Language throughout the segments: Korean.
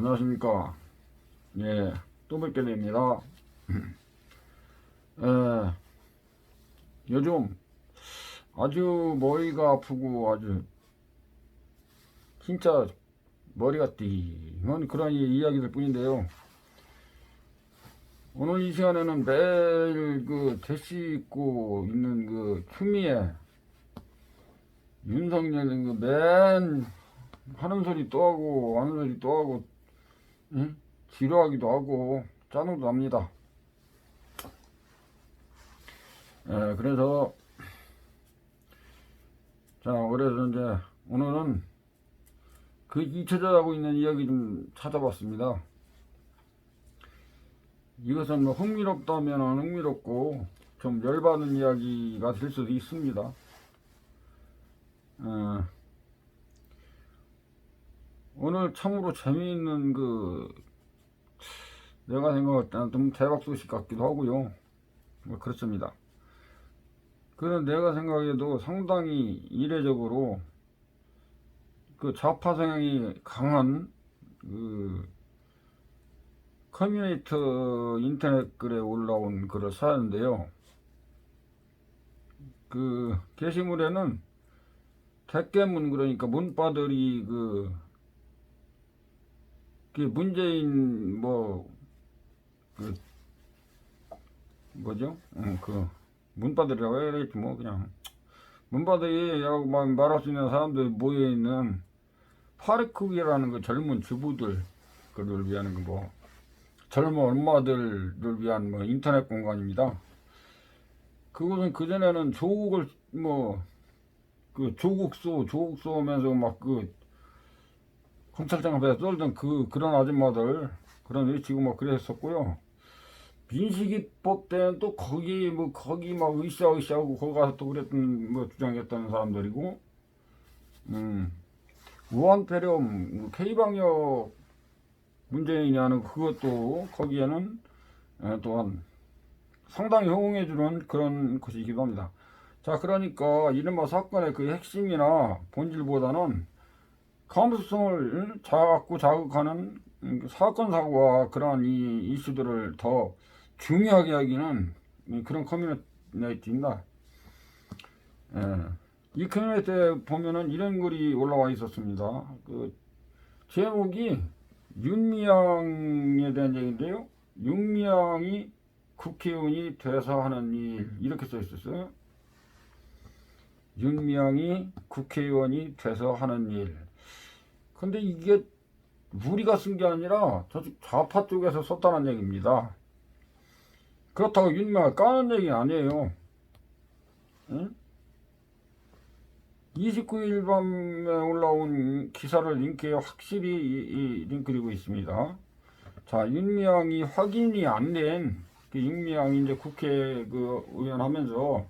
안녕하십니까. 예, 또 뵙게 됩니다. 예, 요즘 아주 머리가 아프고 아주 진짜 머리가 띵한 그런 이야기들 뿐인데요. 오늘 이 시간에는 매일 그 대시 입고 있는 그 추미애 윤석열 그맨 하는 소리 또 하고 하는 소리 또 하고 응? 지루하기도 하고 짜증도 납니다. 예, 그래서 그래서 이제 오늘은 그 잊혀져가고 있는 이야기 좀 찾아봤습니다. 이것은 뭐 흥미롭다면 흥미롭고 좀 열받는 이야기가 될 수도 있습니다. 오늘 참으로 재미있는 내가 생각할 때는 좀 대박 소식 같기도 하고요. 뭐 그렇습니다. 그런 내가 생각해도 상당히 이례적으로 그 좌파 성향이 강한 그 커뮤니티 인터넷 글에 올라온 글을 사는데요. 그 게시물에는 대깨문 그러니까 문바들이 문재인 그 뭐죠? 그 문바들이라고 해야 되겠지 뭐 그냥 문바들이라고 말할 수 있는 사람들이 모여 있는 파리쿡이라는 그 젊은 주부들 그를 위한 젊은 엄마들을 위한 인터넷 공간입니다. 그곳은 그전에는 조국을 조국 쏘면서 검찰청 앞에 썰던 그런 아줌마들 그런 외치고 그랬었고요. 민식이법 때는 또 거기 으쌰으쌰하고 거기 가서 또 그랬던 주장했던 사람들이고 무한폐렴 K방역 문재인이냐는 그것도 거기에는 또한 상당히 호응해주는 그런 것이기도 합니다. 자, 그러니까 이른바 사건의 그 핵심이나 본질보다는 감수성을 자꾸 자극하는 사건 사고와 그러한 이 이슈들을 더 중요하게 하기는 그런 커뮤니티입니다. 이 커뮤니티에 보면은 이런 글이 올라와 있었습니다. 그 제목이 윤미향에 대한 얘기인데요. 윤미향이 국회의원이 돼서 하는 일 이렇게 써 있었어요. 윤미향이 국회의원이 돼서 하는 일. 근데 이게 우리가 쓴 게 아니라 저쪽 좌파 쪽에서 썼다는 얘기입니다. 그렇다고 윤미향을 까는 얘기 아니에요. 응? 29일 밤에 올라온 기사를 링크에 확실히 이 링크리고 있습니다. 자, 윤미향이 확인이 안 된, 윤미향이 이제 국회 의원 하면서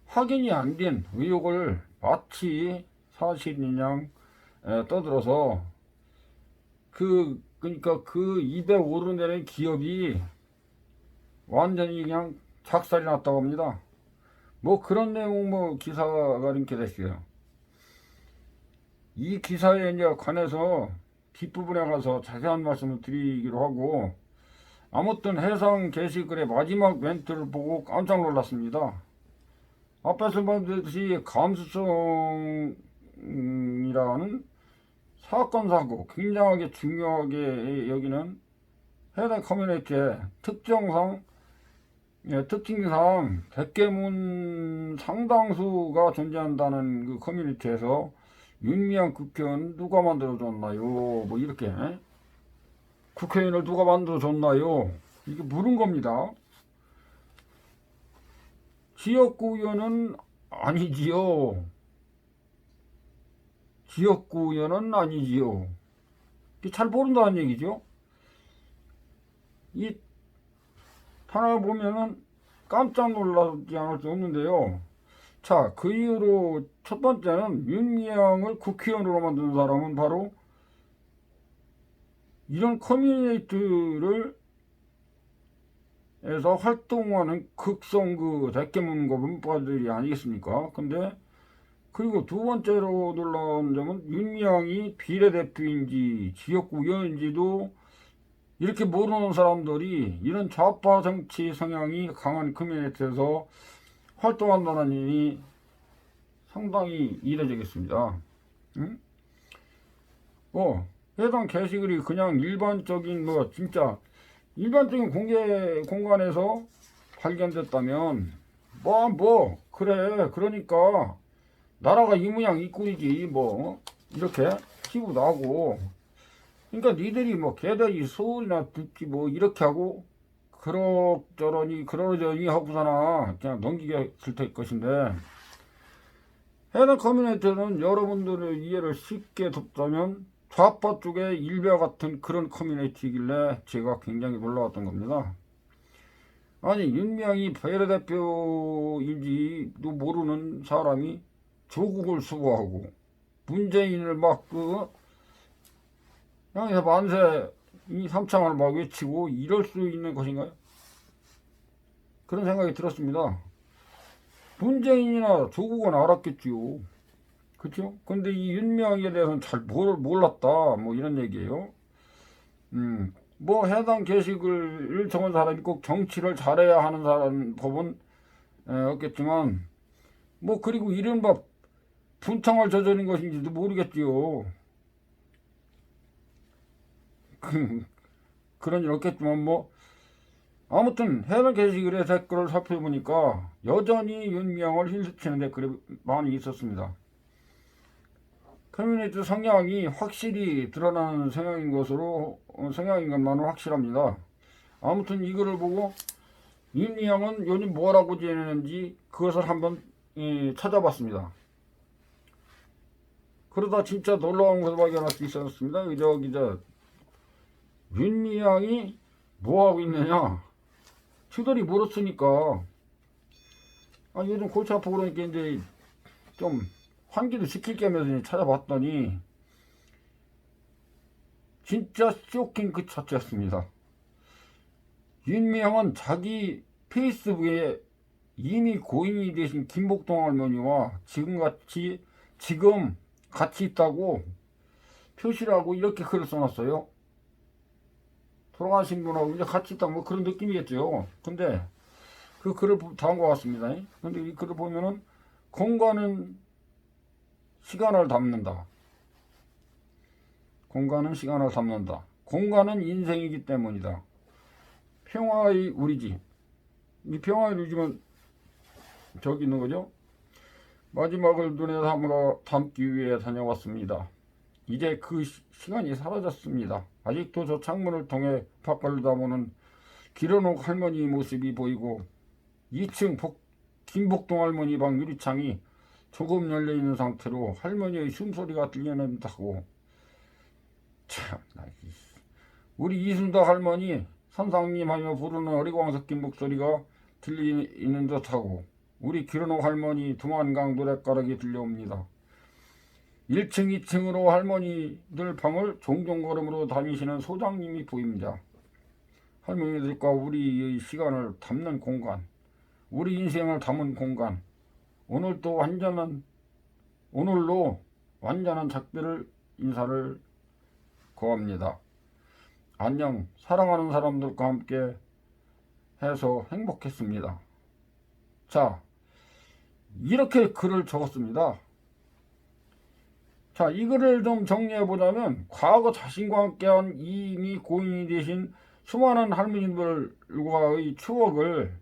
확인이 안 된 의혹을 마치 사실인 양 떠들어서 그러니까 그 입에 오르내린 기업이 완전히 그냥 작살이 났다고 합니다. 그런 내용 기사가 링크 됐어요. 이 기사에 이제 관해서 뒷부분에 가서 자세한 말씀을 드리기로 하고 아무튼 해상 게시글의 마지막 멘트를 보고 깜짝 놀랐습니다. 앞에서 말했듯이 감수성이라는 사건 사고 굉장하게 중요하게 여기는 해당 커뮤니티의 특징상 백개문 상당수가 존재한다는 그 커뮤니티에서 윤미향 국회의원 누가 만들어줬나요? 이렇게 국회의원을 누가 만들어줬나요? 이게 물은 겁니다. 지역구 의원은 아니지요. 지역구 의원은 아니지요. 잘 모른다는 얘기죠. 이 하나 보면은 깜짝 놀라지 않을 수 없는데요. 자, 그 이후로 첫 번째는 윤미향을 국회의원으로 만든 사람은 바로 이런 커뮤니티를 에서 활동하는 극성 대깨문과 문바들이 아니겠습니까? 근데 그리고 두 번째로 놀라운 점은 윤미향이 비례대표인지 지역구 의원인지도 이렇게 모르는 사람들이 이런 좌파 정치 성향이 강한 커뮤니티에서 활동한다는 일이 상당히 이례적이겠습니다. 응? 해당 게시글이 그냥 일반적인 진짜 일반적인 공개 공간에서 발견됐다면 그래 그러니까 나라가 이 모양 이 꼴이지 이렇게 피부 나고 그러니까 니들이 개다리 소리나 듣지 이렇게 하고 그러저러니 하고서나 그냥 넘기게 될 것인데 해당 커뮤니티는 여러분들의 이해를 쉽게 돕자면 좌파 쪽의 일베와 같은 그런 커뮤니티이길래 제가 굉장히 놀라웠던 겁니다. 아니 윤미향이 비례대표인지도 모르는 사람이 조국을 수고하고 문재인을 그냥 만세 이 삼창을 외치고 이럴 수 있는 것인가요? 그런 생각이 들었습니다. 문재인이나 조국은 알았겠지요. 그렇죠? 근데 이 윤미향에 대해서는 잘 몰랐다 이런 얘기예요. 해당 게시글을 적은 사람이 꼭 정치를 잘해야 하는 사람 법은 없겠지만 그리고 이른바 분탕을 저지른 것인지도 모르겠지요. 그런 일 없겠지만 아무튼 해당 게시글의 댓글을 살펴보니까 여전히 윤미향을 힐스치는 댓글이 많이 있었습니다. 커뮤니티 성향이 확실히 드러나는 성향인 것만은 확실합니다. 아무튼 이거를 보고 윤미향은 요즘 뭐라고 지내는지 그것을 한번 찾아봤습니다. 그러다 진짜 놀라운 것을 발견할 수 있었습니다. 윤미향이 뭐하고 있느냐 추들이 물었으니까 요즘 골치 아프고 그러니까 이제 좀 환기도 시킬 겸해서 찾아봤더니 진짜 쇼킹 그 자체였습니다. 윤미향은 자기 페이스북에 이미 고인이 되신 김복동 할머니와 지금 같이 있다고 표시를 하고 이렇게 글을 써놨어요. 돌아가신 분하고 이제 같이 있다 그런 느낌이겠죠. 근데 그 글을 다음과 같습니다. 근데 이 글을 보면은 공간은 시간을 담는다. 공간은 시간을 담는다. 공간은 인생이기 때문이다. 평화의 우리 집. 이 평화의 우리 집은 저기 있는 거죠. 마지막을 눈에 담기 위해 다녀왔습니다. 이제 그 시간이 사라졌습니다. 아직도 저 창문을 통해 밖을 다보는 길어놓은 할머니 모습이 보이고 2층 김복동 할머니 방 유리창이 조금 열려있는 상태로 할머니의 숨소리가 들려낸다고. 참, 우리 이순덕 할머니 선상님 하며 부르는 어리광 섞인 목소리가 들리는 듯하고 우리 길어놓은 할머니 두만강 노랫가락이 들려옵니다. 1층 2층으로 할머니들 방을 종종 걸음으로 다니시는 소장님이 보입니다. 할머니들과 우리의 시간을 담는 공간, 우리 인생을 담은 공간, 오늘로 완전한 작별 인사를 고합니다. 안녕. 사랑하는 사람들과 함께 해서 행복했습니다. 자, 이렇게 글을 적었습니다. 자, 이 글을 좀 정리해보자면 과거 자신과 함께한 이미 고인이 되신 수많은 할머니들과의 추억을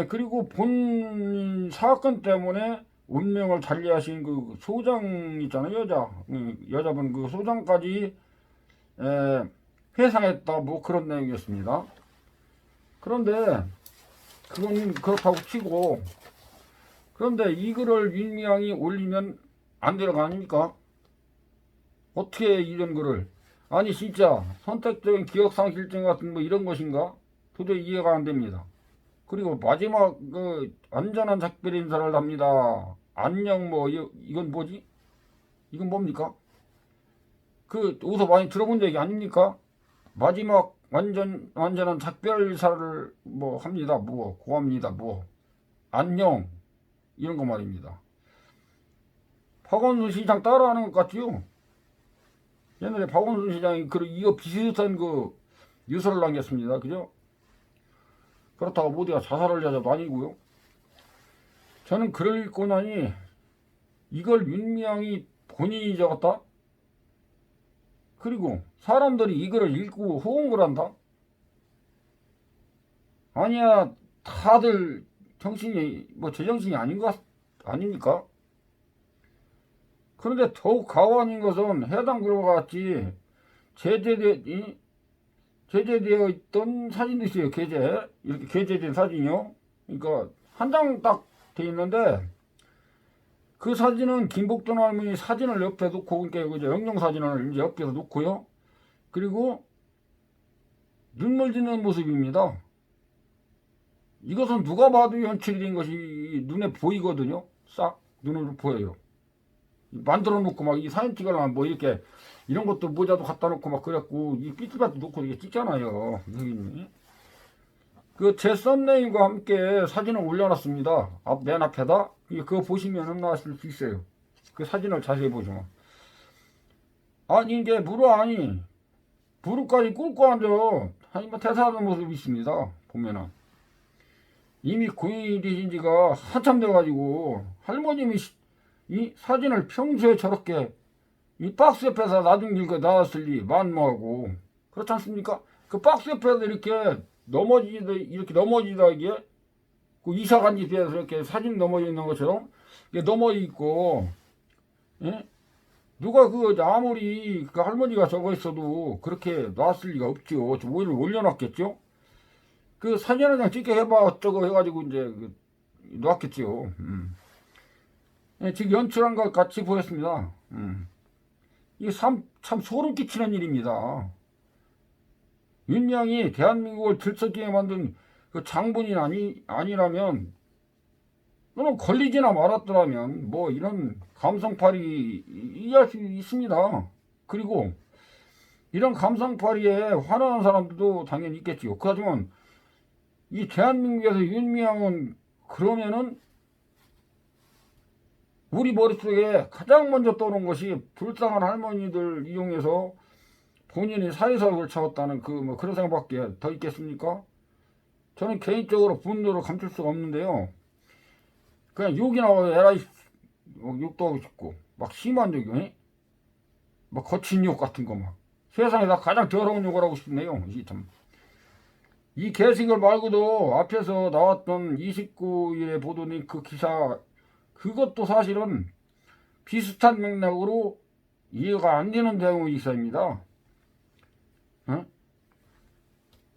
그리고 본인 사건 때문에 운명을 달리하신 그 소장 있잖아요. 여자분 그 소장까지 회상했다 그런 내용이었습니다. 그런데 그건 그렇다고 치고 그런데 이 글을 윤미향이 올리면 안 되는 거 아닙니까? 어떻게 이런 글을 아니 진짜 선택적인 기억상실증 같은 이런 것인가? 도저히 이해가 안 됩니다. 그리고 마지막 그 안전한 작별 인사를 합니다. 안녕 이건 뭐지? 이건 뭡니까? 그 어디서 많이 들어본 얘기 아닙니까? 마지막 완전한 작별 인사를 합니다. 고합니다. 안녕 이런 거 말입니다. 박원순 시장 따라하는 것 같지요? 옛날에 박원순 시장이 이거 비슷한 그 유서를 남겼습니다. 그죠? 그렇다고 모두가 자살을 하자도 아니고요. 저는 그걸 읽고 나니 이걸 윤미향이 본인이 적었다? 그리고 사람들이 이거를 읽고 호응을 한다? 아니야, 다들 정신이 제정신이 아닙니까? 그런데 더욱 가관인 것은 해당 글과 같이 제재되어 있던 사진도 있어요. 이렇게 게재된 사진이요. 그러니까 한 장 딱 돼 있는데 그 사진은 김복돈 할머니 사진을 옆에 놓고, 그러니까 이제 영영 사진을 이제 옆에서 놓고요. 그리고 눈물 짓는 모습입니다. 이것은 누가 봐도 연출이 된 것이 눈에 보이거든요. 싹 눈으로 보여요. 만들어 놓고 막 이 사진 찍으려면 뭐 이렇게 이런 것도 모자도 갖다 놓고 막 그랬고 이 삐뚤밭도 놓고 이게 찍잖아요. 그 제 썸네일과 함께 사진을 올려놨습니다. 맨 앞에다. 그거 보시면은 나실 수 있어요. 그 사진을 자세히 보시면. 아니 이게 무릎까지 꿇고 앉아 퇴사하는 모습이 있습니다. 보면은 이미 고인이 되신 지가 한참 돼가지고 할머님이 이 사진을 평소에 저렇게 이 박스 옆에서 나중 길고 나왔을리 만무하고 그렇지 않습니까? 그 박스 옆에서 이렇게 넘어지다기에 그 이사 간 집에서 이렇게 사진 넘어져 있는 것처럼 이게 넘어져 있고, 예? 누가 아무리 그 할머니가 저거 있어도 그렇게 놨을 리가 없죠. 오히려 올려놨겠죠? 그 사진을 그냥 찍게 해봐 어쩌고 해가지고 이제 놨겠죠. 예, 지금 연출한 것 같이 보였습니다. 이게 참 소름 끼치는 일입니다. 윤미향이 대한민국을 들썩이게 만든 그 장본인 아니라면, 또는 걸리지나 말았더라면, 이런 감성팔이 이해할 수 있습니다. 그리고, 이런 감성팔이에 화나는 사람들도 당연히 있겠지요. 하지만, 이 대한민국에서 윤미향은 그러면은, 우리 머릿속에 가장 먼저 떠오른 것이 불쌍한 할머니들 이용해서 본인이 사회사업을 차웠다는 그런 생각밖에 더 있겠습니까? 저는 개인적으로 분노를 감출 수가 없는데요. 그냥 욕이 나와요. 에라이, 욕도 하고 싶고, 막 심한 욕이, 막 거친 욕 같은 거 막. 세상에서 가장 더러운 욕을 하고 싶네요. 이 개식을 말고도 앞에서 나왔던 29일에 보도된 그 기사, 그것도 사실은 비슷한 맥락으로 이해가 안 되는 내용의 기사입니다.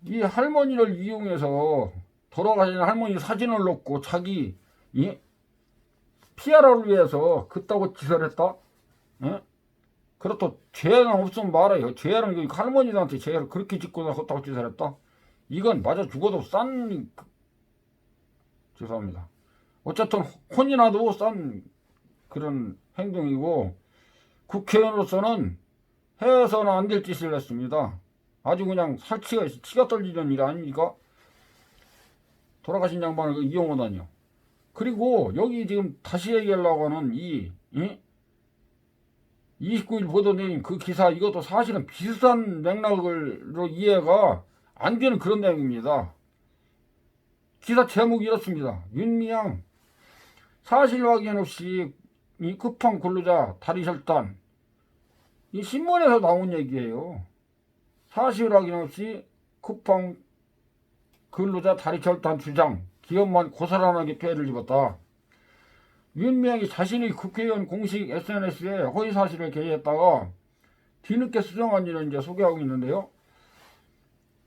이 할머니를 이용해서 돌아가신 할머니 사진을 놓고 자기 피아라를 위해서 그따구 짓을 했다? 그렇다 죄는 없으면 말아요. 죄는 할머니들한테 죄를 그렇게 짓고 나서 그따구 짓을 했다? 이건 맞아 죽어도 죄송합니다. 어쨌든 혼이나도 싼 그런 행동이고, 국회의원으로서는 해서는 안 될 짓을 했습니다. 아주 그냥 치가 떨리는 일 아닙니까? 돌아가신 양반을 이용하다니요. 그리고 여기 지금 다시 얘기하려고 하는 29일 보도된 그 기사, 이것도 사실은 비슷한 맥락으로 이해가 안 되는 그런 내용입니다. 기사 제목이 이렇습니다. 윤미향 사실 확인 없이 이 쿠팡 근로자 다리 절단. 이 신문에서 나온 얘기예요. 사실 확인 없이 쿠팡 근로자 다리 절단 주장. 기업만 고스란하게 피해를 입었다. 윤미향이 자신이 국회의원 공식 SNS에 허위 사실을 게재했다가 뒤늦게 수정한 일을 이제 소개하고 있는데요.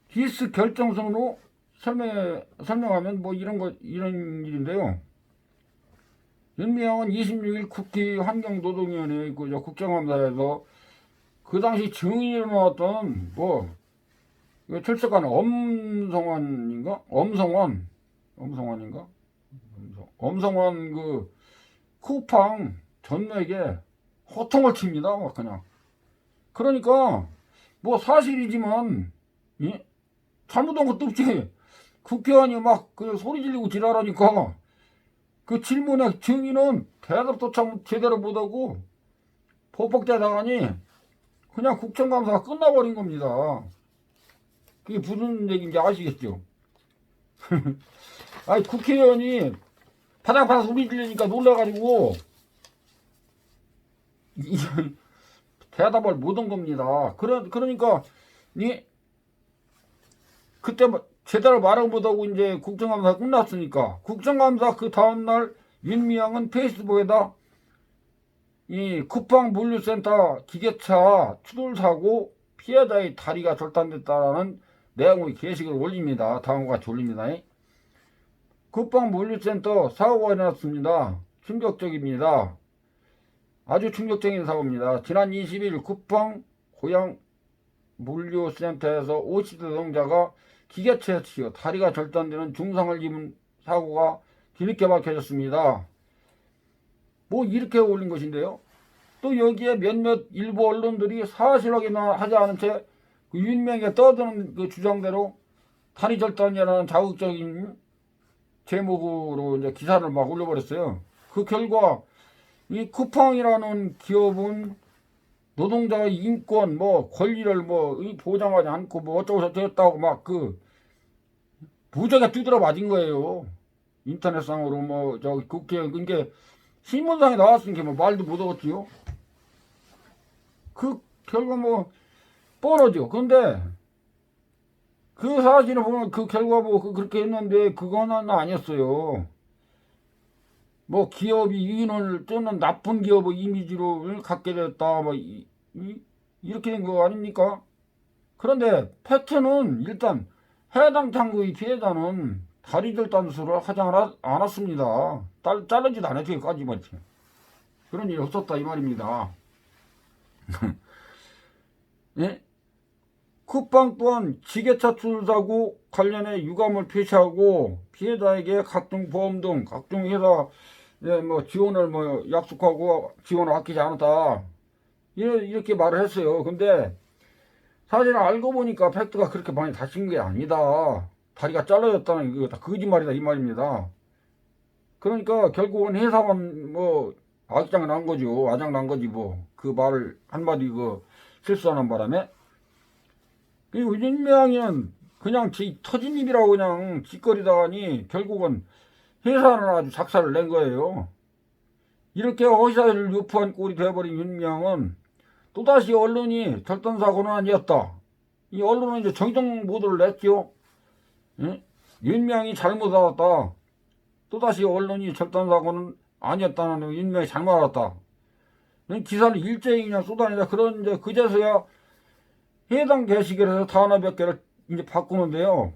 디스 결정선으로 설명하면 이런 일인데요. 윤미향은 26일 국회 환경노동위원회 국정감사에서 그 당시 증인으로 나왔던 출석한 엄성원 그 쿠팡 전무에게 호통을 칩니다. 막 그냥. 그러니까 사실이지만 잘못한 것도 없지. 국회의원이 막 소리 지르고 지랄하니까 그 질문의 증인은 대답도 참 제대로 못하고 포폭대다가니 그냥 국정감사가 끝나버린 겁니다. 그게 무슨 얘기인지 아시겠죠? 아니 국회의원이 바닥바닥 소리 지르니까 놀라가지고 대답을 못한 겁니다. 그러니까 그때 제대로 말을 못하고 이제 국정감사 끝났으니까 국정감사 그 다음날 윤미향은 페이스북에다 이 쿠팡물류센터 기계차 추돌사고 피해자의 다리가 절단됐다라는 내용의 게시글을 올립니다. 다음과 같이 올립니다. 쿠팡물류센터 사고가 일어났습니다. 충격적입니다. 아주 충격적인 사고입니다. 지난 20일 쿠팡 고양 물류센터에서 50대 노동자가 기계차에 치여 다리가 절단되는 중상을 입은 사고가 뒤늦게 밝혀졌습니다. 뭐 이렇게 올린 것인데요. 또 여기에 몇몇 일부 언론들이 사실 확인하지 않은 채 그 윤명에 떠드는 그 주장대로 다리 절단이라는 자극적인 제목으로 이제 기사를 막 올려버렸어요. 그 결과 이 쿠팡이라는 기업은 노동자의 인권 뭐 권리를 뭐 보장하지 않고 뭐 어쩌고 저쩌고 했다고 막 그 무적에 두드려 맞은 거예요. 인터넷상으로 뭐 저기 국회 이게 신문상에 나왔으니까 뭐 말도 못 하겠지요. 그 결과 뭐 뻔하죠. 근데 그 사실을 보면 그 결과 뭐 그렇게 했는데 그거는 아니었어요. 뭐 기업이 이윤을 쫓는 나쁜 기업의 이미지를 갖게 됐다 뭐 이렇게 된 거 아닙니까? 그런데 팩트는 일단 해당 창구의 피해자는 다리 절단 수술을 하지 않았습니다. 자르지도 않았죠. 까지만 그런 일이 없었다 이 말입니다. 예? 쿠팡 또한 지게차 추돌사고 관련해 유감을 표시하고 피해자에게 각종 보험 등 각종 회사 뭐 지원을 뭐 약속하고 지원을 아끼지 않았다 이렇게 말을 했어요. 근데 사실 알고 보니까 팩트가 그렇게 많이 다친 게 아니다. 다리가 잘라졌다는 이거 다 거짓말이다 이 말입니다. 그러니까 결국은 회사만 뭐 악장 난 거죠. 아장 난 거지 뭐 그 말을 한마디 그 실수하는 바람에. 그리고 윤명이는 그냥 터진 입이라고 그냥 짓거리다가니 결국은 회사는 아주 작사를 낸 거예요. 이렇게 허위사실을 유포한 꼴이 되어버린 윤명은 또다시 언론이 절단사고는 아니었다. 이 언론은 이제 정정 보도를 냈죠. 예? 윤명이 잘못 알았다. 또다시 언론이 절단사고는 아니었다는 윤명이 잘못 알았다. 기사를 일제히 그냥 쏟아내다 그런 이제 그제서야 해당 게시글에서 단어 몇 개를 이제 바꾸는데요.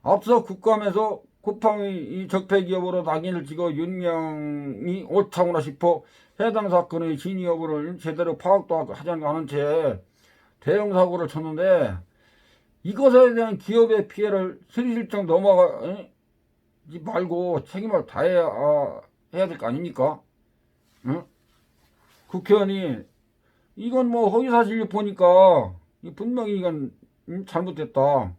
앞서 국감에서 쿠팡의 이 적폐 기업으로 낙인을 찍어 윤명이 옳다구나 싶어 해당 사건의 진위 여부를 제대로 파악도 하지 않은 채 대형 사고를 쳤는데 이것에 대한 기업의 피해를 스리슬쩍 넘어가지 말고 책임을 다해야 될 거 아닙니까? 응? 국회의원이 이건 뭐 허위사실 보니까 분명히 이건 잘못됐다.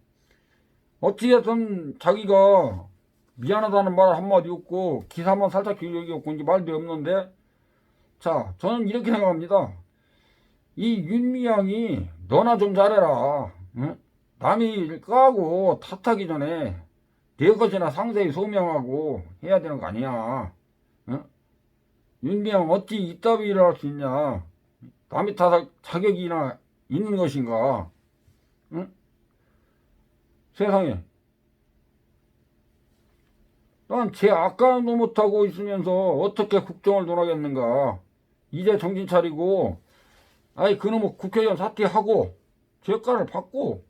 어찌됐든 자기가 미안하다는 말 한마디 없고 기사만 살짝 기억이 없고 이제 말도 없는데 자 저는 이렇게 생각합니다. 이 윤미향이 너나 좀 잘해라. 응? 남이 까고 탓하기 전에 내 것이나 상세히 소명하고 해야 되는 거 아니야. 응? 윤미향 어찌 이따위 일을 할 수 있냐. 남이 탓할 자격이나 있는 것인가. 응? 세상에 난 제 악감도 못하고 있으면서 어떻게 국정을 논하겠는가. 이제 정신 차리고 아이 그놈의 국회의원 사퇴하고 죄가를 받고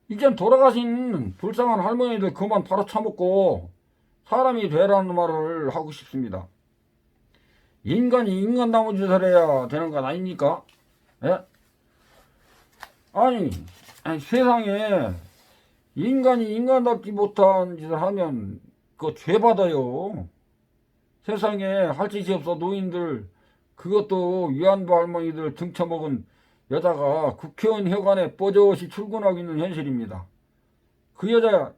이젠 돌아가신 불쌍한 할머니들 그만 바로 처먹고 사람이 되라는 말을 하고 싶습니다. 인간이 인간다운 짓을 해야 되는 건 아닙니까? 예? 아니 세상에 인간이 인간답지 못한 짓을 하면 그거 죄 받아요. 세상에 할 짓이 없어 노인들 그것도 위안부 할머니들 등쳐먹은 여자가 국회의원 혈관에 뽀젓이 출근하고 있는 현실입니다. 그 여자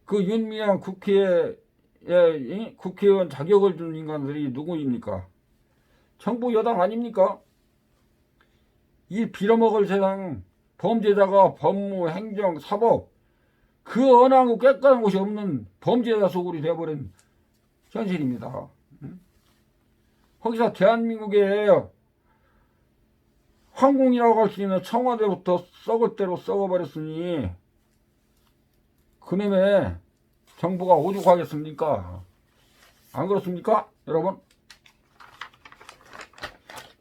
그 윤미향 국회에 국회의원 자격을 준 인간들이 누구입니까? 정부 여당 아닙니까? 이 빌어먹을 세상 범죄자가 법무, 행정, 사법 그 언하고 깨끗한 곳이 없는 범죄자 소굴이 되어버린 현실입니다. 거기서 대한민국의 황궁이라고 할 수 있는 청와대부터 썩을 대로 썩어버렸으니 그놈의 정부가 오죽하겠습니까? 안 그렇습니까? 여러분?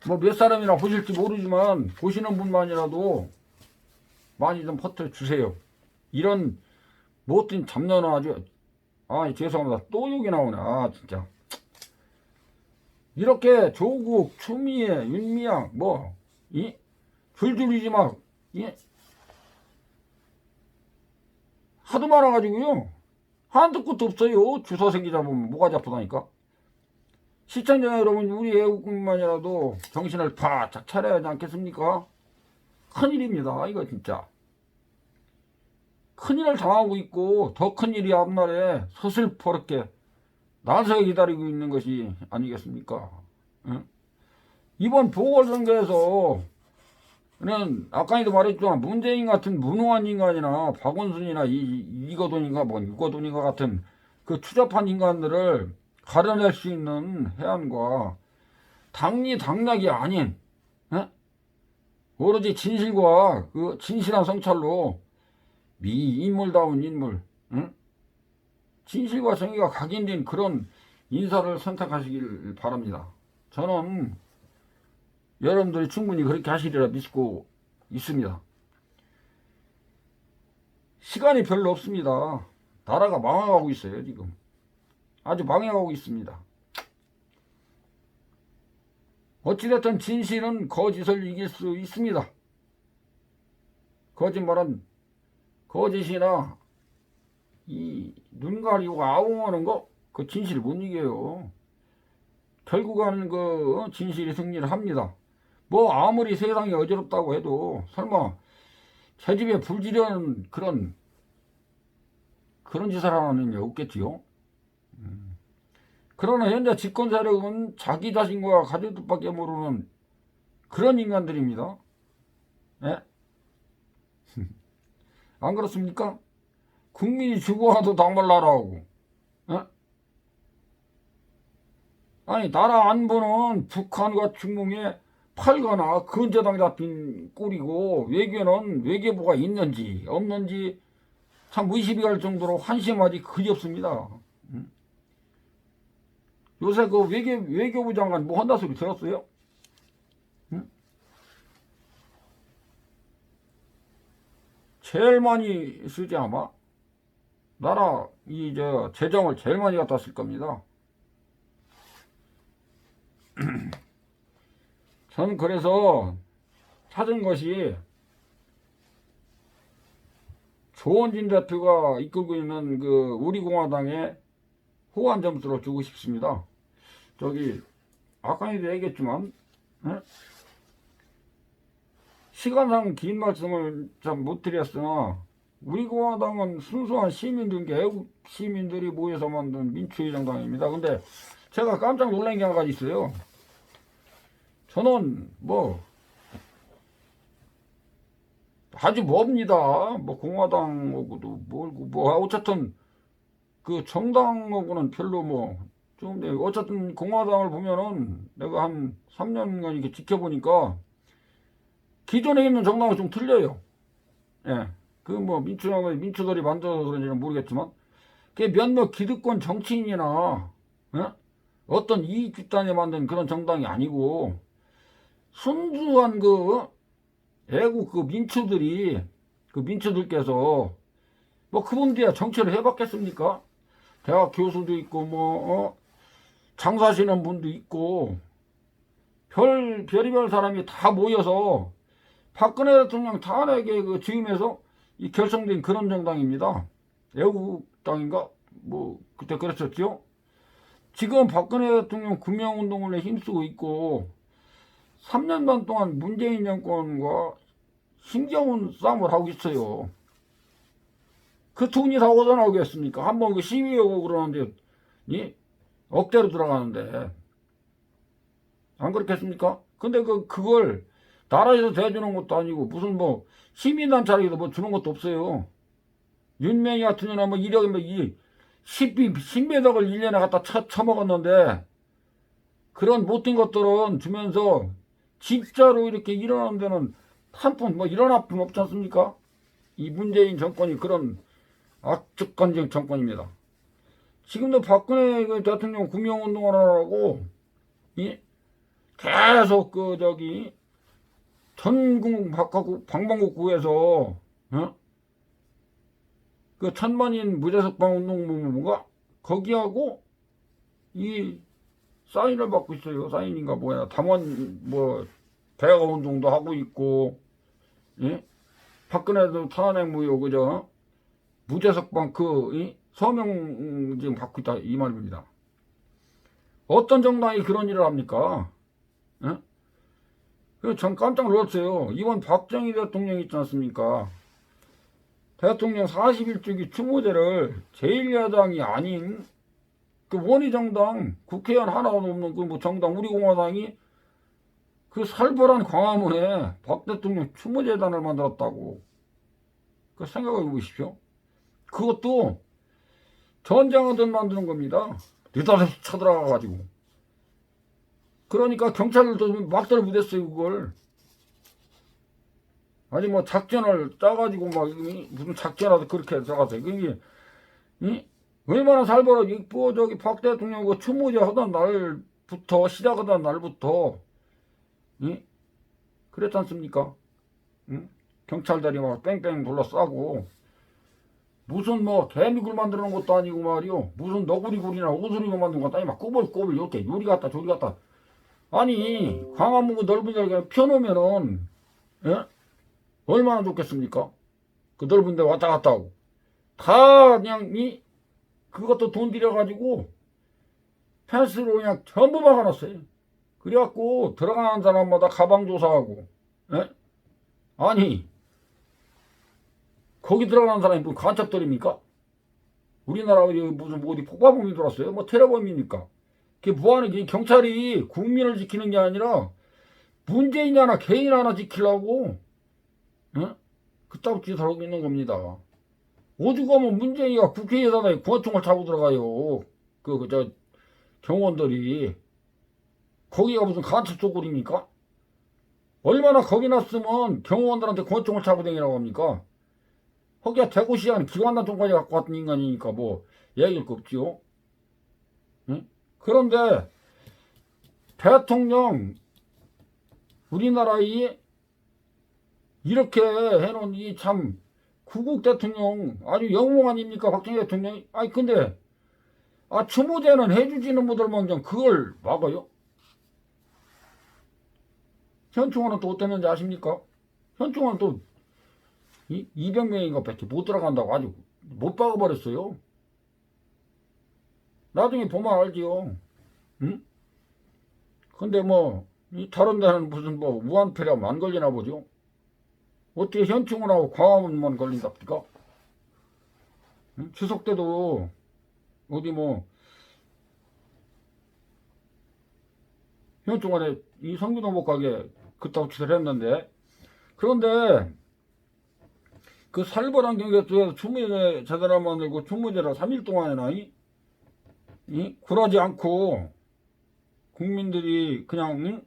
뭐 몇 사람이나 보실지 모르지만 보시는 분만이라도 많이 좀 퍼뜨려 주세요. 이런 못된 잡년은 아주 죄송합니다. 또 욕이 나오네. 진짜 이렇게 조국, 추미애, 윤미향 줄줄이지 막 하도 많아가지고요 한도 끝도 없어요. 주소 생기 잡으면 뭐가 잡히다니까. 시청자 여러분, 우리 애국민만이라도 정신을 바짝 차려야 하지 않겠습니까? 큰일입니다. 이거 진짜 큰일을 당하고 있고 더 큰일이 앞날에 서슬퍼렇게 나서게 기다리고 있는 것이 아니겠습니까? 응? 이번 보궐선거에서는 아까도 말했지만 문재인 같은 무능한 인간이나 박원순이나 이거돈인가 유거돈인가 같은 그 추잡한 인간들을 가려낼 수 있는 해안과 당락이 아닌 오로지 진실과 그 진실한 성찰로 인물다운 인물, 진실과 정의가 각인된 그런 인사를 선택하시길 바랍니다. 저는 여러분들이 충분히 그렇게 하시리라 믿고 있습니다. 시간이 별로 없습니다. 나라가 망해가고 있어요. 지금 아주 망해가고 있습니다. 어찌됐든 진실은 거짓을 이길 수 있습니다. 거짓말은 거짓이나 이 눈 가리고 아웅하는 거 그 진실을 못 이겨요. 결국은 그 진실이 승리를 합니다. 뭐 아무리 세상이 어지럽다고 해도 설마 제 집에 불 지르는 그런 짓을 하는 놈이 없겠지요. 그러나 현재 집권 세력은 자기 자신과 가족들밖에 모르는 그런 인간들입니다. 예? 안 그렇습니까? 국민이 죽어와도 당말나라고. 예? 아니 나라 안보는 북한과 중국에 팔거나 근저당 잡힌 꼴이고 외교는 외교부가 있는지 없는지 참 의심이 갈 정도로 한심하지 그지없습니다. 요새 그 외교부 장관 뭐 한다 소리 들었어요? 제일 많이 쓰지 아마? 나라 재정을 제일 많이 갖다 쓸 겁니다. 저는 그래서 찾은 것이 조원진 대표가 이끌고 있는 그 우리공화당에 호환 점수를 주고 싶습니다. 아까도 얘기했지만 시간상 긴 말씀을 참 못 드렸으나 우리공화당은 순수한 시민들께 애국 시민들이 모여서 만든 민주주의 정당입니다. 근데 제가 깜짝 놀란 게 한 가지 있어요. 저는 아주 멉니다. 공화당하고도 어쨌든 그 정당하고는 별로 어쨌든 공화당을 보면은 내가 한 3년간 이렇게 지켜보니까 기존에 있는 정당은 좀 틀려요. 예. 민주들이 만들어서 그런지는 모르겠지만 그게 몇몇 기득권 정치인이나 어떤 이익 집단에 만든 그런 정당이 아니고 순수한 애국 민초들께서 그분들이야 정치를 해봤겠습니까? 대학 교수도 있고 장사하시는 분도 있고 별의별 사람이 다 모여서 박근혜 대통령 탄핵에 지음해서 결성된 그런 정당입니다. 애국당인가? 그때 그랬었죠. 지금 박근혜 대통령 구명운동을 힘쓰고 있고 3년 반 동안 문재인 정권과 힘겨운 싸움을 하고 있어요. 그 돈이 다 어디서 나오겠습니까? 한번 시위하고 그러는데 이 억대로 들어가는데 안 그렇겠습니까? 근데 그걸 나라에서 대주는 것도 아니고 무슨 뭐 시민단체에서 뭐 주는 것도 없어요. 윤명이 같은 경우는 뭐 이력이 뭐이 10배덕을 1년에 갖다 쳐먹었는데 그런 못된 것들은 주면서 진짜로 이렇게 일어나는 데는 한 푼 뭐 일어날 푼 없지 않습니까? 이 문재인 정권이 그런 악적간정 정권입니다. 지금도 박근혜 대통령 구명운동하라고 계속 전국 방방곡곡에서 그 천만인 무대석방 운동본부가 거기하고 이 사인을 받고 있어요. 사인인가 뭐야 담원 뭐 대가 운동도 하고 있고 박근혜도 탄핵 무효 그저 무죄석방 서명 지금 받고 있다 이 말입니다. 어떤 정당이 그런 일을 합니까? 전 깜짝 놀랐어요. 이번 박정희 대통령 있지 않습니까? 대통령 41주기 추모제를 제1야당이 아닌 그 원희정당 국회의원 하나도 없는 그 뭐 정당 우리공화당이 그 살벌한 광화문에 박 대통령 추모재단을 만들었다고. 그 생각해 보십시오. 그것도 전쟁하듯 만드는 겁니다. 느닷없이 쳐들어가가지고. 그러니까 경찰들도 막달을 못했어요 그걸. 아니 뭐 작전을 짜가지고 막 무슨 작전하듯 그렇게 들어갔어요. 그게 얼마나 살벌하 뭐 저기 박 대통령 그 추모제 하던 날부터 시작하던 날부터 그랬지 않습니까? 경찰들이 막 뺑뺑 둘러싸고 무슨 뭐 개미굴 만드는 것도 아니고 말이요. 무슨 너구리굴이나 오소리굴 만드는 것도 아니고 막 꼬불꼬불 이렇게 요리 갔다 저리 갔다. 아니 광화문 넓은 데를 펴놓으면은 얼마나 좋겠습니까? 그 넓은 데 왔다 갔다 하고 다 그냥 그것도 돈 들여가지고 펜스로 그냥 전부 박아놨어요. 그래갖고 들어가는 사람마다 가방 조사하고 아니 거기 들어가는 사람이 무슨 간첩들입니까? 우리나라에 무슨 어디 폭파범이 들어왔어요? 뭐 테러범입니까? 그게 뭐하는 경찰이 국민을 지키는 게 아니라 문재인 하나 개인 하나 지키려고 그따위 짓을 하고 있는 겁니다. 오죽하면 문재인이가 국회의사당에 권총을 차고 들어가요. 저 경호원들이 거기가 무슨 간첩 소굴입니까? 얼마나 겁이 났으면 경호원들한테 권총을 차고 다니라고 합니까? 거기가 대구시장 기관단총까지 갖고 왔던 인간이니까 뭐 얘기할 거 없지요. 그런데 대통령 우리나라에 이렇게 해놓은 이 참 구국 대통령 아주 영웅 아닙니까 박정희 대통령이. 아니 근데 추모제는 해주지는 못할 좀 그걸 막아요? 현충원은 또 어땠는지 아십니까? 현충원은 또 200명인가 밖에 못 들어간다고 아주 못 박아버렸어요. 나중에 보면 알지요. 근데 뭐 다른 데는 무슨 뭐 무한폐렴 안 걸리나 보죠. 어떻게 현충원하고 광화문만 걸린답니까? 추석 때도 어디 뭐 현충원에 이 성균도 못 가게 그따구 짓을 했는데, 그런데 그 살벌한 경계에서 추모제 제대로 만들고 추모제를 3일 동안이나 굴하지 않고 국민들이 그냥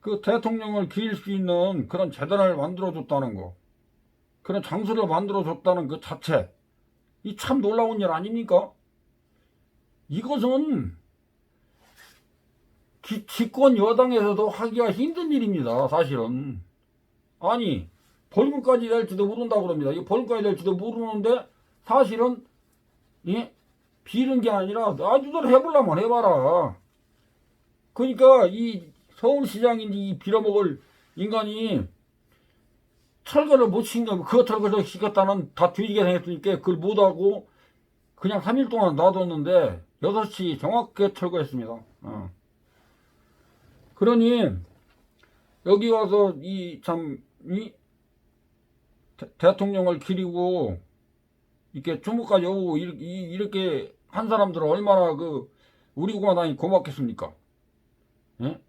그 대통령을 기릴 수 있는 그런 재단을 만들어줬다는 거, 그런 장소를 만들어줬다는 그 자체, 이 참 놀라운 일 아닙니까? 이것은 집권 여당에서도 하기가 힘든 일입니다. 사실은. 아니 벌금까지 낼지도 모른다고 그럽니다. 이 벌금까지 낼지도 모르는데 사실은 비는 게 아니라 아주들 해보려면 해봐라. 그러니까 이 서울시장인지 이 빌어먹을 인간이 철거를 못 시킨 그 철거를 시켰다는 다 뒤지게 생겼으니까 그걸 못하고 그냥 3일 동안 놔뒀는데 6시 정확하게 철거했습니다. 그러니 여기 와서 대통령을 기리고 이렇게 주목까지 오고 이렇게 한 사람들은 얼마나 우리 공화당이 고맙겠습니까? 예?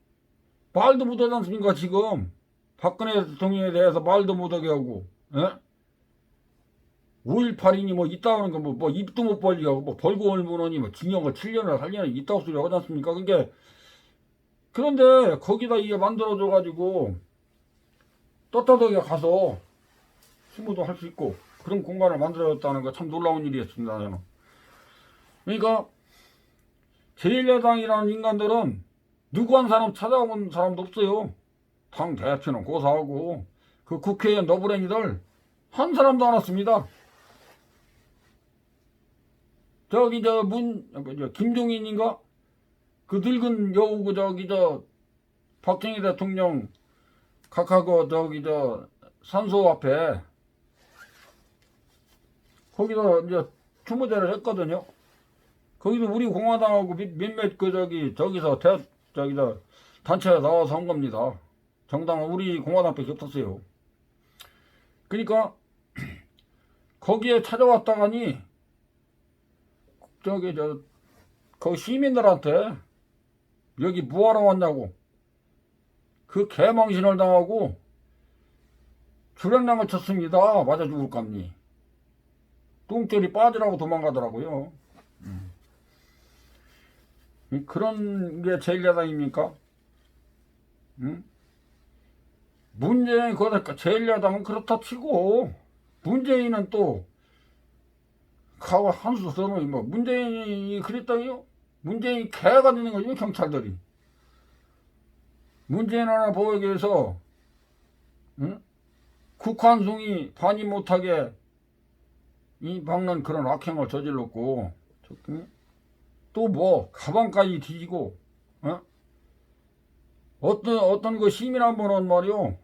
말도 못하지 않습니까? 지금 박근혜 대통령에 대해서 말도 못하게 하고, 예? 5.18이니 뭐 있다는 거 뭐 입도 못 벌리게 하고 뭐 벌고 얼무너니 뭐 징역을 7년을 8년을 있다고 소리 하지 않습니까? 그런데 거기다 이게 만들어줘 가지고 떳떳하게 가서 신고도 할 수 있고 그런 공간을 만들어줬다는 거 참 놀라운 일이었습니다. 저는. 그러니까 제1야당이라는 인간들은 누구 한 사람 찾아온 사람도 없어요. 당 대표는 고사하고 그 국회의원 너브레니들 한 사람도 안 왔습니다. 김종인인가? 그 늙은 여우고 박정희 대통령 각하고 산소 앞에 거기다 이제 추모제를 했거든요. 거기도 우리 공화당하고 몇몇 저기서 단체가 나와서 한 겁니다. 정당은 우리 공화당밖에 없었어요. 그러니까 거기에 찾아왔다가니 거기 시민들한테 여기 뭐하러 왔냐고 그 개망신을 당하고 주량량을 쳤습니다. 맞아 죽을 겁니. 똥줄이 빠지라고 도망가더라고요. 그런 게 제1야당입니까? 응? 문재인 제1야당은 그렇다 치고 문재인은 또 가고 한수 써놓으면 뭐 문재인이 그랬다요? 문재인이 개가 되는 거죠. 경찰들이 문재인 하나 보호하기 위해서 응? 국환송이 반입 못하게 막는 그런 악행을 저질렀고 또 뭐 가방까지 뒤지고 어떤 그 시민 한 분은 말이요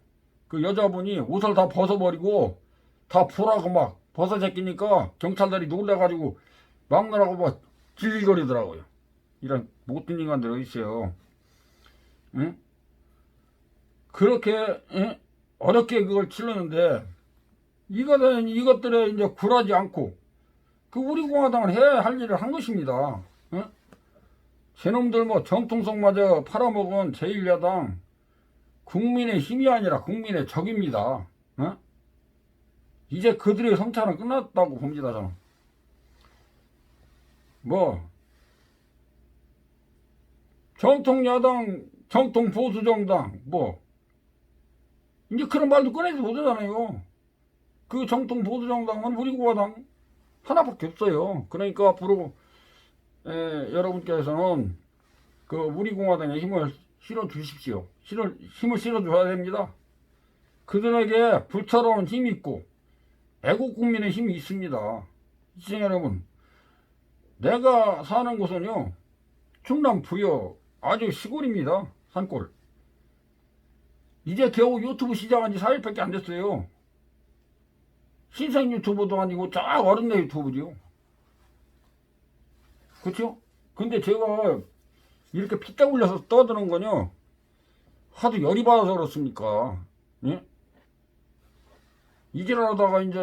그 여자분이 옷을 다 벗어버리고 다 보라고 막 벗어제끼니까 경찰들이 놀래가지고 막느라고 막 질질거리더라고요. 이런 못된 인간들 어디 있어요. 응? 그렇게 어렵게 그걸 치렀는데 이것들에 이제 굴하지 않고 우리 공화당은 해야 할 일을 한 것입니다. 저놈들 뭐 정통성마저 팔아먹은 제1야당 국민의 힘이 아니라 국민의 적입니다. 이제 그들의 성찰은 끝났다고 봅니다. 저는 뭐 정통야당 정통보수정당 뭐 이제 그런 말도 꺼내지 못하잖아요. 그 정통보수정당은 우리 공화당 하나밖에 없어요. 그러니까 앞으로 여러분께서는 우리 공화당에 힘을 실어 주십시오. 힘을 실어 줘야 됩니다. 그들에게 불타오르는 힘이 있고 애국 국민의 힘이 있습니다. 시청자 여러분, 내가 사는 곳은요 충남 부여 아주 시골입니다. 산골. 이제 겨우 유튜브 시작한 지 4일밖에 안 됐어요. 신생 유튜브도 아니고 쫙 어른네 유튜브죠. 그렇죠? 근데 제가 이렇게 피땀 흘려서 떠드는 거요 하도 열이 받아서 그렇습니까? 예? 이제라다가 이제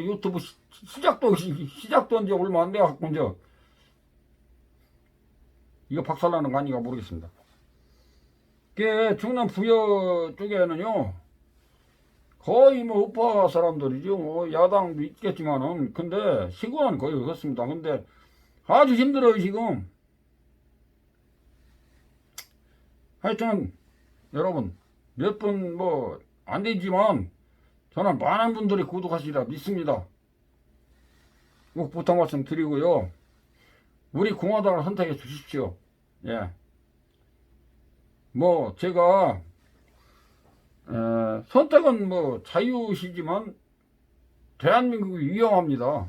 유튜브 시작도 이제 얼마 안 돼갖고 이제 이거 박살나는 거 아닌가 모르겠습니다. 충남 부여 쪽에는요 거의 뭐 우파 사람들이죠. 뭐 야당도 있겠지만은 근데 시골은 거의 없었습니다. 근데 아주 힘들어요 지금. 하여튼 여러분 몇 분 뭐 안 되지만 저는 많은 분들이 구독하시리라 믿습니다. 꼭 부탁 말씀 드리고요. 우리 공화당을 선택해 주십시오. 예. 뭐 제가 선택은 뭐 자유시지만 대한민국이 위험합니다.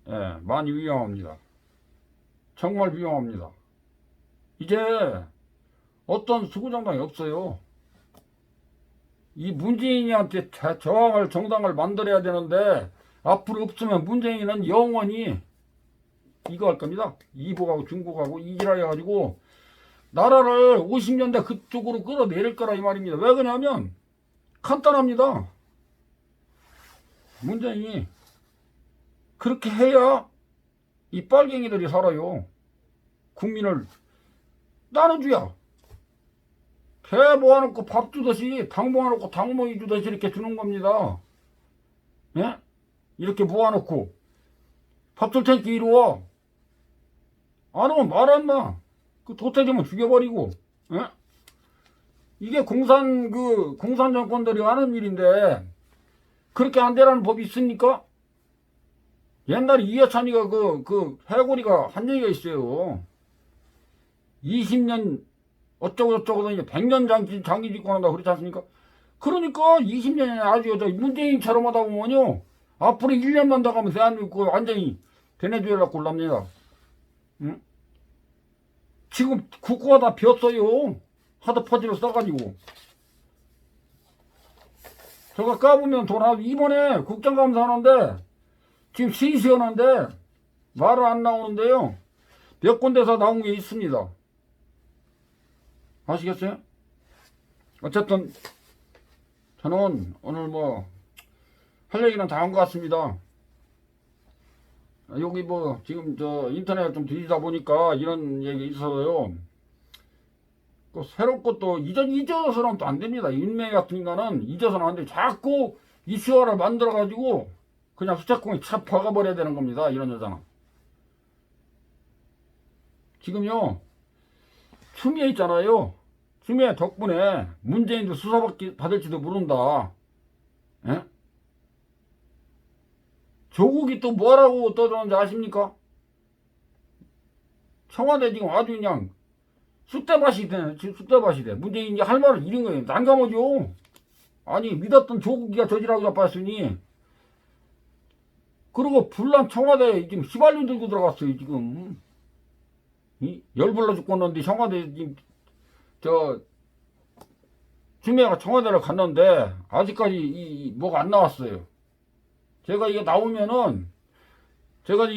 예, 많이 위험합니다. 정말 위험합니다. 이제 어떤 수구정당이 없어요. 이 문재인한테 저항할 정당을 만들어야 되는데 앞으로 없으면 문재인은 영원히 이거 할 겁니다. 이북하고 중국하고 이지랄 해가지고 나라를 50년대 그쪽으로 끌어내릴 거라 이 말입니다. 왜 그러냐면 간단합니다. 문재인이 그렇게 해야 이 빨갱이들이 살아요. 국민을 나눠줘야. 개 모아놓고 밥 주듯이, 당 모아놓고 당모이 주듯이 이렇게 주는 겁니다. 예? 이렇게 모아놓고 밥 줄 테니까 이리 와. 안 오면 말 안 나. 그 도태되면 죽여버리고. 예? 이게 공산 정권들이 하는 일인데 그렇게 안 되라는 법이 있습니까? 옛날에 이해찬이가 그 해고리가 한 얘기가 있어요. 20년 어쩌고 이제 100년 장기 짓고 한다 그렇지 않습니까? 그러니까 20년이 아주 문재인처럼 하다 보면요. 앞으로 1년만 더 가면 대한민국 완전히 베네수엘라 꼴납니다. 응? 지금 국고가 다 비었어요. 하드퍼지를 써가지고. 저거 까보면 이번에 국정감사 하는데 지금 시시하는데 말을 안 나오는데요. 몇 군데서 나온 게 있습니다. 아시겠어요? 어쨌든 저는 오늘 할 얘기는 다 한 것 같습니다. 여기 지금 인터넷 좀 뒤지다 보니까 이런 얘기 있어서요. 또 새롭고 또 잊어서는 또 안 됩니다. 윤매 같은 인간은 잊어서는 안 돼. 자꾸 이슈화를 만들어가지고 그냥 수채콩에 착 박아버려야 되는 겁니다. 이런 여자는. 지금요, 추미애 있잖아요. 추미애 덕분에 문재인도 수사받을지도 모른다. 예? 조국이 또 뭐라고 떠드는지 아십니까? 청와대 지금 아주 그냥 쑥대밭이 돼. 문재인이 할 말을 잃은 거예요. 난감하죠. 아니, 믿었던 조국이가 저지라고 잡았으니. 그리고 불난 청와대에 지금 휘발유 들고 들어갔어요, 지금. 열불나 죽겠는데 청와대 지금, 추미애가 청와대를 갔는데, 아직까지 뭐가 안 나왔어요. 제가 이게 나오면은, 제가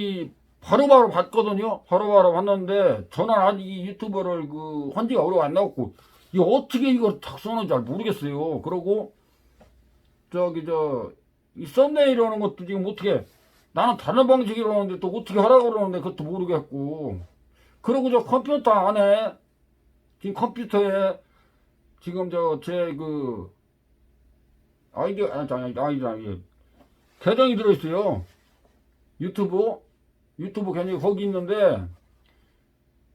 바로바로 봤거든요. 바로바로 봤는데, 저는 아직 이 유튜버를 헌지가 오래 안 나왔고, 이거 어떻게 이걸 작성하는지 잘 모르겠어요. 그러고, 이 썸네일 이러는 것도 지금 어떻게, 나는 다른 방식으로 하는데 또 어떻게 하라고 그러는데 그것도 모르겠고, 그러고 저 컴퓨터 안에, 지금 컴퓨터에, 지금 계정이 들어있어요. 유튜브 계정이 거기 있는데,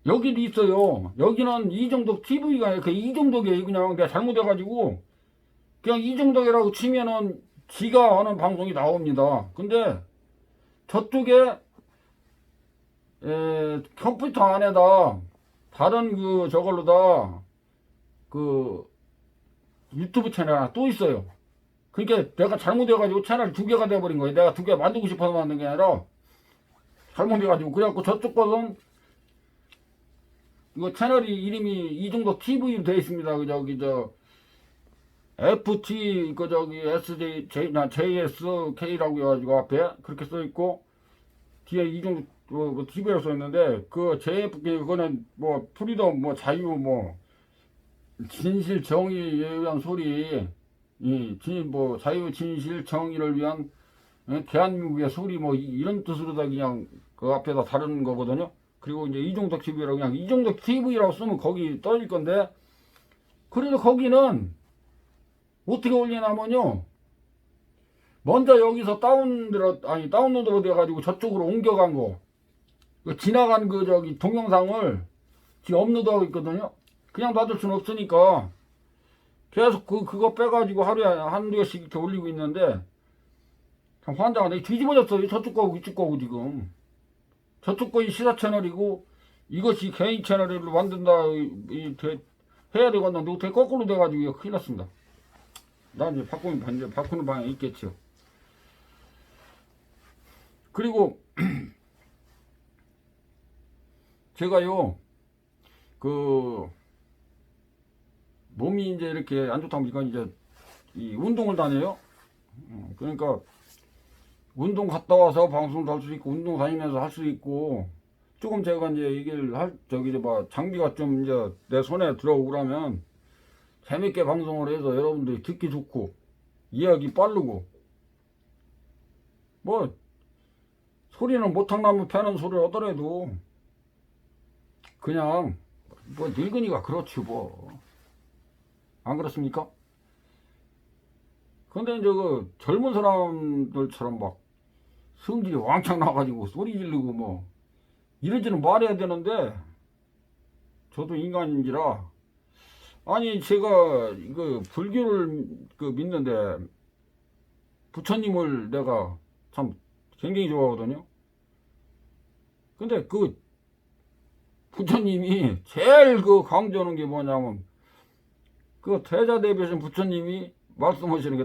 여기도 있어요. 여기는 이정덕 TV가 이정덕이에요. 그냥 내가 잘못해가지고, 그냥 이정덕이라고 치면은 지가 하는 방송이 나옵니다. 근데 저쪽에, 컴퓨터 안에다, 다른 저걸로다, 유튜브 채널 하나 또 있어요. 그러니까 내가 잘못해가지고 채널 2개가 돼버린 거예요. 내가 2개 만들고 싶어서 만든 게 아니라 잘못해가지고. 그래갖고 저쪽 것은 이거 채널이 이름이 이정도 TV로 되어 있습니다. FT JSK라고 해가지고 앞에 그렇게 써 있고 뒤에 이정도 TV라고 써 있는데 JFK 그거는 프리덤 자유 진실 정의에 의한 소리 자유 진실 정의를 위한 대한민국의 소리 이런 뜻으로 다 그냥 그 앞에다 다루는 거거든요. 그리고 이제 이종덕 TV라고 그냥 이종덕 TV라고 쓰면 거기 떠질 건데, 그래도 거기는 어떻게 올리냐면요, 먼저 여기서 다운로드 돼가지고 저쪽으로 옮겨간 거, 지나간 동영상을 지금 업로드하고 있거든요. 그냥 놔둘 수는 없으니까 계속 그거 빼가지고 하루에 한두 개씩 이렇게 올리고 있는데, 참 환장하네. 뒤집어졌어요. 저쪽 거고 이쪽 거고 지금. 저쪽 거 시사 채널이고 이것이 개인 채널을 만든다 해야 되겠는데 어떻게 거꾸로 돼가지고 큰일 났습니다. 나 이제 바꾸는 방향이 있겠죠. 그리고 제가요 몸이 이제 이렇게 안 좋다 보니까 이제 운동을 다녀요. 그러니까 운동 갔다 와서 방송도 할 수 있고, 운동 다니면서 할 수 있고, 조금 제가 이제 얘기를 장비가 좀 이제 내 손에 들어오고 그러면 재밌게 방송을 해서 여러분들이 듣기 좋고, 이해하기 빠르고, 소리는 모탕나무 패는 소리를 하더라도 그냥 뭐 늙은이가 그렇지 뭐. 안 그렇습니까? 근데 이제 그 젊은 사람들처럼 막 성질이 왕창 나가지고 소리 지르고 뭐 이러지는 말아야 되는데 저도 인간인지라 아니 제가 그 불교를 그 믿는데 부처님을 내가 참 굉장히 좋아하거든요. 근데 그 부처님이 제일 그 강조하는 게 뭐냐면 그 태자대비신 부처님이 말씀하시는 게